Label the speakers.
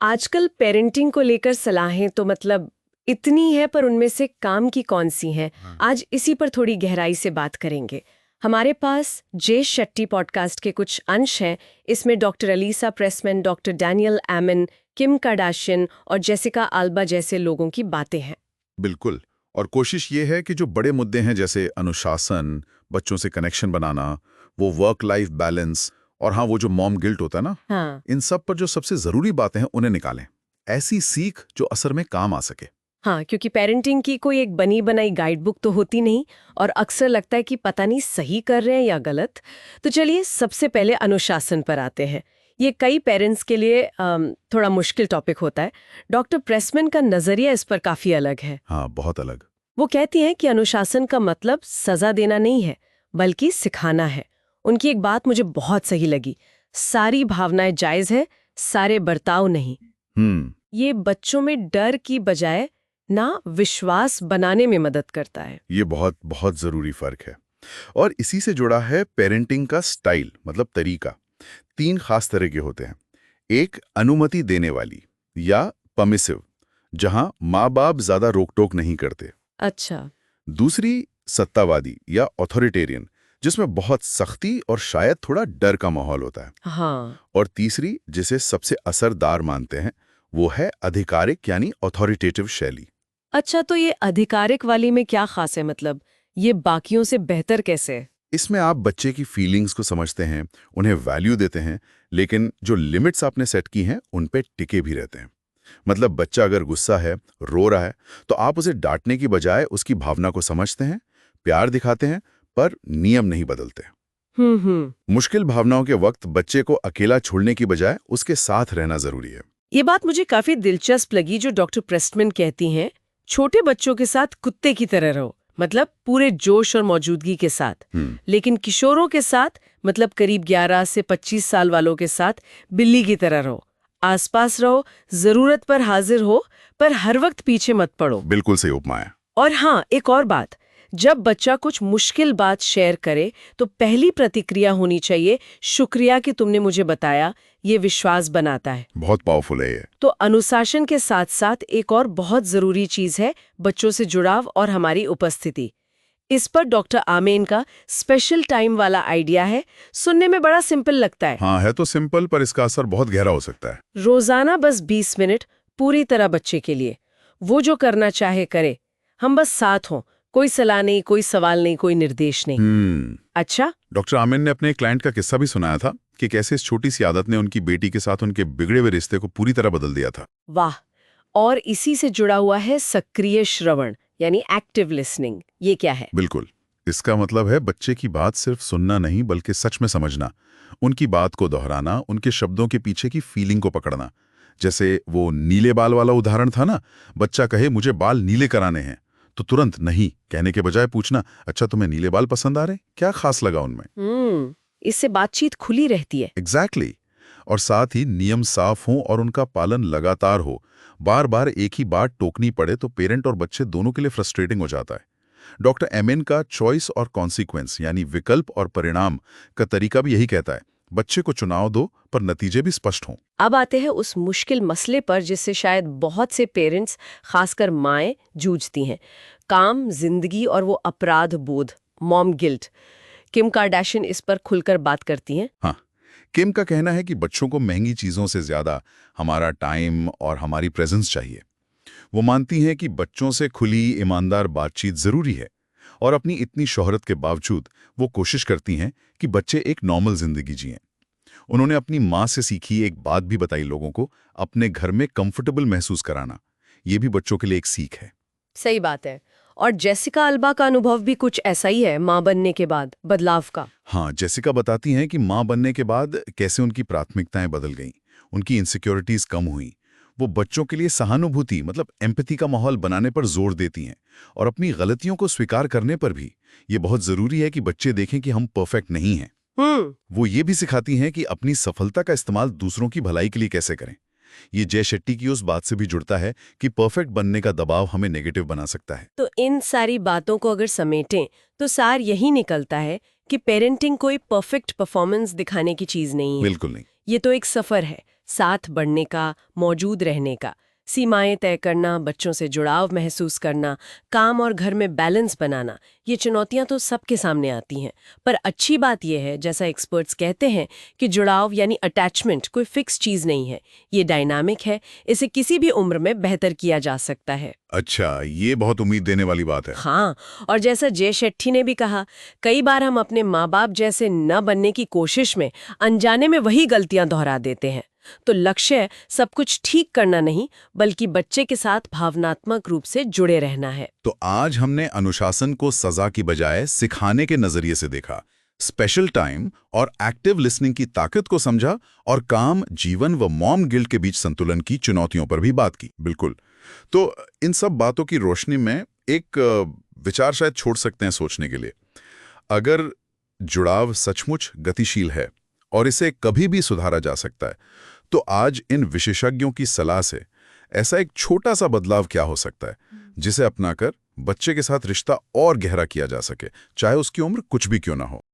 Speaker 1: आजकल पेरेंटिंग को लेकर सलाहें तो मतलब इतनी है, पर उनमें से काम की कौन सी हैं? आज इसी पर थोड़ी गहराई से बात करेंगे। हमारे पास जे शेट्टी पॉडकास्ट के कुछ अंश हैं। इसमें doctor Alyssa Pressman, doctor Daniel एमन, किम कार्दाशियन और जेसिका अल्बा जैसे लोगों की बातें हैं।
Speaker 2: बिल्कुल। और कोशिश ये है कि जो बड़े मुद्दे हैं जैसे अनुशासन, बच्चों से कनेक्शन बनाना, वो वर्क लाइफ बैलेंस और हाँ वो जो मॉम गिल्ट होता है ना,
Speaker 1: हाँ
Speaker 2: इन सब पर जो सबसे जरूरी बातें हैं उन्हें निकालें। ऐसी सीख जो असर में काम आ सके।
Speaker 1: हाँ, क्योंकि पेरेंटिंग की कोई एक बनी बनाई गाइड बुक तो होती नहीं, और अक्सर लगता है कि पता नहीं सही कर रहे हैं या गलत। तो चलिए सबसे पहले अनुशासन पर आते हैं। ये कई पेरेंट्स के लिए थोड़ा मुश्किल टॉपिक होता है। डॉक्टर प्रेसमैन का नजरिया इस पर काफी अलग है।
Speaker 2: हाँ, बहुत अलग।
Speaker 1: वो कहती हैं कि अनुशासन का मतलब सजा देना नहीं है, बल्कि सिखाना है। उनकी एक बात मुझे बहुत सही लगी, सारी भावनाएं जायज है, सारे बर्ताव नहीं। ये बच्चों में डर की बजाय ना विश्वास बनाने में मदद करता है।
Speaker 2: ये बहुत बहुत जरूरी फर्क है। और इसी से जुड़ा है पेरेंटिंग का स्टाइल, मतलब तरीका। 3 खास तरह के होते हैं। एक अनुमति देने वाली या परमिसिव, जहां माँ बाप ज्यादा रोक टोक नहीं करते।
Speaker 1: अच्छा।
Speaker 2: दूसरी सत्तावादी या ऑथोरिटेरियन, जिसमें बहुत सख्ती और शायद थोड़ा डर का माहौल होता है।
Speaker 1: हाँ।
Speaker 2: और तीसरी, जिसे सबसे असरदार मानते हैं, वो है आधिकारिक यानी ऑथोरिटेटिव शैली।
Speaker 1: अच्छा, तो ये आधिकारिक वाली में क्या खास है? मतलब ये बाकियों से बेहतर कैसे है?
Speaker 2: इसमें आप बच्चे की फीलिंग्स को समझते हैं, उन्हें वैल्यू देते हैं, लेकिन जो लिमिट्स आपने सेट की हैं उन पे टिके भी रहते हैं। मतलब बच्चा अगर गुस्सा है, रो रहा है, तो आप उसे डांटने की बजाय उसकी भावना को समझते हैं, प्यार दिखाते हैं, पर नियम नहीं बदलते। मुश्किल भावनाओं के वक्त बच्चे को अकेला छोड़ने की बजाय उसके साथ रहना जरूरी है।
Speaker 1: ये बात मुझे काफी दिलचस्प लगी जो डॉक्टर प्रेस्टमैन कहती हैं, छोटे बच्चों के साथ कुत्ते की तरह रहो, मतलब पूरे जोश और मौजूदगी के साथ। लेकिन किशोरों के साथ, मतलब करीब 11 से 25 साल वालों के साथ, बिल्ली की तरह रहो। आसपास रहो, जरूरत पर हाजिर हो, पर हर वक्त पीछे मत पड़ो।
Speaker 2: बिल्कुल सही उपमा है।
Speaker 1: और हाँ, एक और बात, जब बच्चा कुछ मुश्किल बात शेयर करे तो पहली प्रतिक्रिया होनी चाहिए, शुक्रिया कि तुमने मुझे बताया। ये विश्वास बनाता है।
Speaker 2: बहुत पावरफुल है ये।
Speaker 1: तो अनुशासन के साथ साथ एक और बहुत जरूरी चीज है बच्चों से जुड़ाव और हमारी उपस्थिति। इस पर डॉक्टर आमेन का स्पेशल टाइम वाला आइडिया है। सुनने में बड़ा सिंपल लगता है।
Speaker 2: हाँ, है तो सिंपल, पर इसका असर बहुत गहरा हो सकता है।
Speaker 1: रोजाना बस 20 मिनट पूरी तरह बच्चे के लिए, वो जो करना चाहे करे, हम बस साथ हों। कोई सलाह नहीं, कोई सवाल नहीं, कोई निर्देश नहीं। अच्छा।
Speaker 2: डॉक्टर आमिन ने अपने क्लाइंट का किस्सा भी सुनाया था कि कैसे इस छोटी सी आदत ने उनकी बेटी के साथ उनके बिगड़े हुए रिश्ते को पूरी तरह बदल दिया था।
Speaker 1: वाह। और इसी से जुड़ा हुआ है सक्रिय श्रवण, यानी एक्टिव लिसनिंग। ये क्या है?
Speaker 2: बिल्कुल। इसका मतलब है बच्चे की बात सिर्फ सुनना नहीं, बल्कि सच में समझना, उनकी बात को दोहराना, उनके शब्दों के पीछे की फीलिंग को पकड़ना। जैसे वो नीले बाल वाला उदाहरण था ना, बच्चा कहे मुझे बाल नीले कराने हैं, तो तुरंत नहीं कहने के बजाय पूछना, अच्छा तुम्हें नीले बाल पसंद आ रहे, क्या खास लगा उनमें?
Speaker 1: इससे बातचीत खुली रहती है।
Speaker 2: एग्जैक्टली। और साथ ही नियम साफ हों और उनका पालन लगातार हो। बार बार एक ही बात टोकनी पड़े तो पेरेंट और बच्चे दोनों के लिए फ्रस्ट्रेटिंग हो जाता है। डॉक्टर एमिन का चॉइस और कॉन्सिक्वेंस यानी विकल्प और परिणाम का तरीका भी यही कहता है, बच्चे को चुनाव दो पर नतीजे भी स्पष्ट हों।
Speaker 1: अब आते हैं उस मुश्किल मसले पर जिससे शायद बहुत से पेरेंट्स, खासकर माएं, जूझती हैं। काम, जिंदगी और वो अपराध बोध, मॉम गिल्ट। किम कार्दाशियन इस पर खुलकर बात करती हैं।
Speaker 2: हाँ, किम का कहना है कि बच्चों को महंगी चीजों से ज्यादा हमारा टाइम और हमारी प्रेजेंस चाहिए। वो मानती हैं कि बच्चों से खुली ईमानदार बातचीत जरूरी है, और अपनी इतनी शोहरत के बावजूद वो कोशिश करती हैं कि बच्चे एक नॉर्मल जिंदगी जिएं। उन्होंने अपनी माँ से सीखी एक बात भी बताई लोगों को, अपने घर में कंफर्टेबल महसूस कराना। ये भी बच्चों के लिए एक सीख है।
Speaker 1: सही बात है। और जेसिका अल्बा का अनुभव भी कुछ ऐसा ही है, माँ बनने के बाद बदलाव का।
Speaker 2: हाँ, जेसिका बताती हैं कि माँ बनने के बाद कैसे उनकी प्राथमिकताएं बदल गईं, उनकी इनसिक्योरिटीज कम हुई। वो बच्चों के लिए सहानुभूति मतलब एम्पैथी का माहौल बनाने पर जोर देती हैं, और अपनी गलतियों को स्वीकार करने पर भी। ये बहुत जरूरी है कि बच्चे देखें कि हम परफेक्ट नहीं हैं। वो ये भी सिखाती हैं कि अपनी सफलता का इस्तेमाल दूसरों की भलाई के लिए कैसे करें। ये जय शेट्टी की उस बात से भी जुड़ता है कि परफेक्ट बनने का दबाव हमें नेगेटिव बना सकता है।
Speaker 1: तो इन सारी बातों को अगर समेटें तो सार यही निकलता है कि पेरेंटिंग कोई परफेक्ट परफॉर्मेंस दिखाने की चीज नहीं है।
Speaker 2: बिल्कुल नहीं।
Speaker 1: ये तो एक सफर है, साथ बढ़ने का, मौजूद रहने का, सीमाएं तय करना, बच्चों से जुड़ाव महसूस करना, काम और घर में बैलेंस बनाना, ये चुनौतियां तो सबके सामने आती हैं। पर अच्छी बात यह है, जैसा एक्सपर्ट्स कहते हैं, कि जुड़ाव यानी अटैचमेंट कोई फिक्स चीज नहीं है, ये डायनामिक है, इसे किसी भी उम्र में बेहतर किया जा सकता है।
Speaker 2: अच्छा, ये बहुत उम्मीद देने वाली बात है।
Speaker 1: हाँ, और जैसा जय शेट्टी ने भी कहा, कई बार हम अपने माँ बाप जैसे न बनने की कोशिश में अनजाने में वही गलतियां दोहरा देते हैं। तो लक्ष्य सब कुछ ठीक करना नहीं, बल्कि बच्चे के साथ भावनात्मक रूप से जुड़े रहना है।
Speaker 2: तो आज हमने अनुशासन को सजा की बजाय सिखाने के नजरिए से देखा, स्पेशल टाइम और एक्टिव लिसनिंग की ताकत को समझा, और काम, जीवन व मॉम गिल्ट के बीच संतुलन की चुनौतियों पर भी बात की। बिल्कुल। तो इन सब बातों की रोशनी में एक विचार शायद छोड़ सकते हैं सोचने के लिए। अगर जुड़ाव सचमुच गतिशील है और इसे कभी भी सुधारा जा सकता है, तो आज इन विशेषज्ञों की सलाह से ऐसा एक छोटा सा बदलाव क्या हो सकता है जिसे अपनाकर बच्चे के साथ रिश्ता और गहरा किया जा सके, चाहे उसकी उम्र कुछ भी क्यों ना हो।